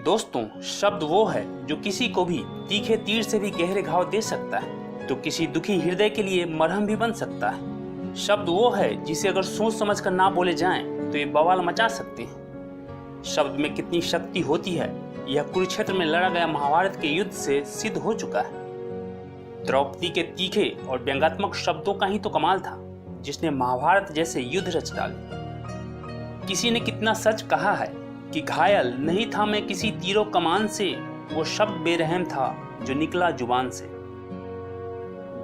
दोस्तों, शब्द वो है जो किसी को भी तीखे तीर से भी गहरे घाव दे सकता है, तो किसी दुखी हृदय के लिए मरहम भी बन सकता है। शब्द वो है जिसे अगर सोच समझ कर ना बोले जाएं तो ये बवाल मचा सकते हैं। शब्द में कितनी शक्ति होती है यह कुरुक्षेत्र में लड़ा गया महाभारत के युद्ध से सिद्ध हो चुका है। द्रौपदी के तीखे और व्यंग्यात्मक शब्दों का ही तो कमाल था जिसने महाभारत जैसे युद्ध रच डाले। किसी ने कितना सच कहा है कि घायल नहीं था मैं किसी तीरों कमान से, वो शब्द बेरहम था जो निकला जुबान से।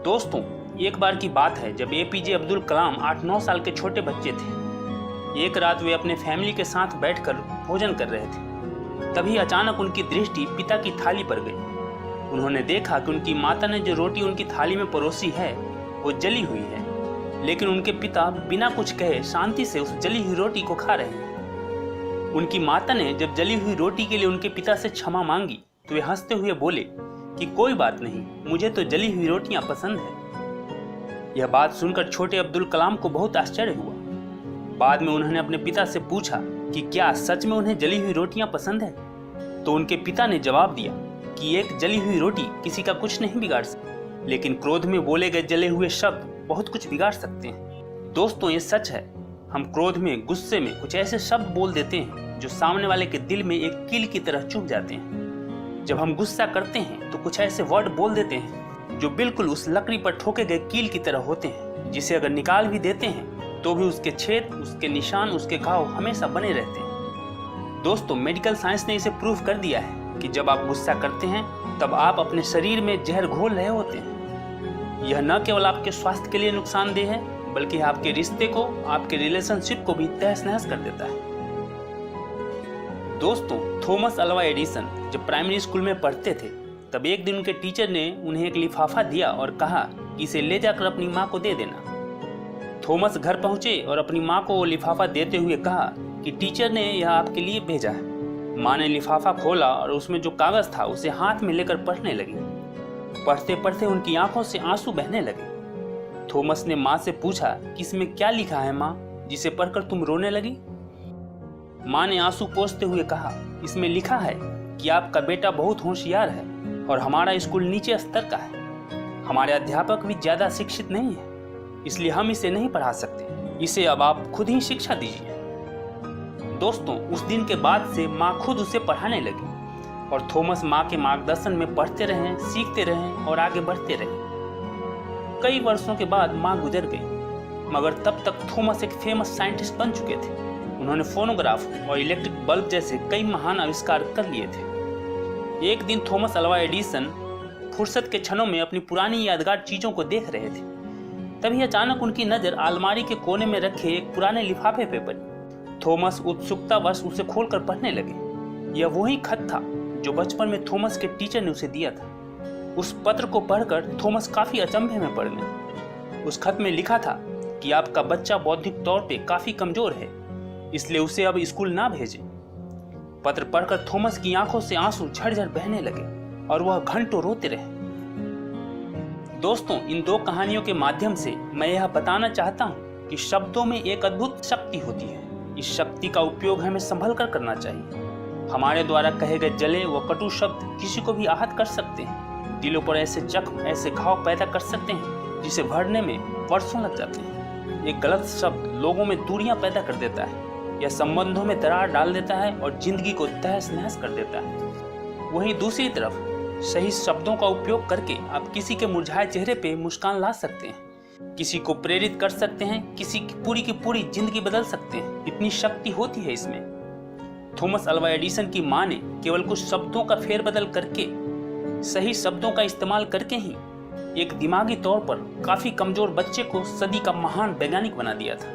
दोस्तों, एक बार की बात है जब एपीजे अब्दुल कलाम 8-9 साल के छोटे बच्चे थे। एक रात वे अपने फैमिली के साथ बैठकर भोजन कर रहे थे। तभी अचानक उनकी दृष्टि पिता की थाली पर गई। उन्होंने देखा कि उनकी माता ने जो रोटी उनकी थाली में परोसी है वो जली हुई है, लेकिन उनके पिता बिना कुछ कहे शांति से उस जली हुई रोटी को खा रहे हैं। उनकी माता ने जब जली हुई रोटी के लिए उनके पिता से क्षमा मांगी तो वे हंसते हुए बोले कि कोई बात नहीं, मुझे तो जली हुई रोटियां पसंद है। यह बात सुनकर छोटे अब्दुल कलाम को बहुत आश्चर्य हुआ। बाद में उन्होंने अपने पिता से पूछा कि क्या सच में उन्हें जली हुई रोटियां पसंद है, तो उनके पिता ने जवाब दिया कि एक जली हुई रोटी किसी का कुछ नहीं बिगाड़ सकती, लेकिन क्रोध में बोले गए जले हुए शब्द बहुत कुछ बिगाड़ सकते हैं। दोस्तों, ये सच है। हम क्रोध में, गुस्से में कुछ ऐसे शब्द बोल देते हैं जो सामने वाले के दिल में एक कील की तरह चुभ जाते हैं। जब हम गुस्सा करते हैं तो कुछ ऐसे वर्ड बोल देते हैं जो बिल्कुल उस लकड़ी पर ठोके गए कील की तरह होते हैं, जिसे अगर निकाल भी देते हैं तो भी उसके छेद, उसके निशान, उसके घाव हमेशा बने रहते हैं। दोस्तों, मेडिकल साइंस ने इसे प्रूव कर दिया है कि जब आप गुस्सा करते हैं तब आप अपने शरीर में जहर घोल रहे होते हैं। यह न केवल आपके स्वास्थ्य के लिए नुकसानदेह है बल्कि आपके रिश्ते को, आपके रिलेशनशिप को भी तहस नहस कर देता है। दोस्तों, थॉमस अल्वा एडिसन जब प्राइमरी स्कूल में पढ़ते थे तब एक दिन उनके टीचर ने उन्हें एक लिफाफा दिया और कहा कि इसे ले जाकर अपनी माँ को दे देना। थॉमस घर पहुंचे और अपनी माँ को वो लिफाफा देते हुए कहा कि टीचर ने यह आपके लिए भेजा है। माँ ने लिफाफा खोला और उसमें जो कागज था उसे हाथ में लेकर पढ़ने लगी। पढ़ते पढ़ते उनकी आंखों से आंसू बहने लगे। थॉमस ने माँ से पूछा कि इसमें क्या लिखा है माँ, जिसे पढ़कर तुम रोने लगी? माँ ने आंसू पोंछते हुए कहा, इसमें लिखा है कि आपका बेटा बहुत होशियार है और हमारा स्कूल नीचे स्तर का है। हमारे अध्यापक भी ज्यादा शिक्षित नहीं है, इसलिए हम इसे नहीं पढ़ा सकते। इसे अब आप खुद ही शिक्षा दीजिए। दोस्तों, उस दिन के बाद से माँ खुद उसे पढ़ाने लगी और थॉमस माँ के मार्गदर्शन में पढ़ते रहे, सीखते रहे और आगे बढ़ते रहे। कई वर्षों के बाद माँ गुजर गई, मगर तब तक थॉमस एक फेमस साइंटिस्ट बन चुके थे। उन्होंने फोनोग्राफ और इलेक्ट्रिक बल्ब जैसे कई महान आविष्कार कर लिए थे। एक दिन थॉमस अल्वा एडिसन फुर्सत के क्षणों में अपनी पुरानी यादगार चीजों को देख रहे थे। तभी अचानक उनकी नजर अलमारी के कोने में रखे एक पुराने लिफाफे पे पड़ी। थॉमस उत्सुकतावश उसे खोलकर पढ़ने लगे। यह वही खत था जो बचपन में थॉमस के टीचर ने उसे दिया था। उस पत्र को पढ़कर थॉमस काफी अचंभे में पड़ गए। उस खत में लिखा था कि आपका बच्चा बौद्धिक तौर पे काफी कमजोर है, इसलिए उसे अब स्कूल ना भेजें। पत्र पढ़कर थॉमस की आंखों से आंसू झरझर बहने लगे और वह घंटों रोते रहे। दोस्तों, इन दो कहानियों के माध्यम से मैं यह बताना चाहता हूँ कि शब्दों में एक अद्भुत शक्ति होती है। इस शक्ति का उपयोग हमें संभल कर करना चाहिए। हमारे द्वारा कहे गए जले व कटु शब्द किसी को भी आहत कर सकते हैं, दिलों पर ऐसे जख्म, ऐसे घाव पैदा कर सकते हैं जिसे भरने में वर्षों लग जाते हैं। एक गलत शब्द लोगों में दूरियां पैदा कर देता है या संबंधों में दरार डाल देता है और जिंदगी को तहस नहस कर देता है। वहीं दूसरी तरफ सही शब्दों का उपयोग करके आप किसी के मुरझाए चेहरे पे मुस्कान ला सकते हैं, किसी को प्रेरित कर सकते हैं, किसी की पूरी जिंदगी बदल सकते हैं। इतनी शक्ति होती है इसमें। थॉमस अल्वा एडिसन की माँ ने केवल कुछ शब्दों का फेरबदल करके, सही शब्दों का इस्तेमाल करके ही एक दिमागी तौर पर काफी कमजोर बच्चे को सदी का महान वैज्ञानिक बना दिया था।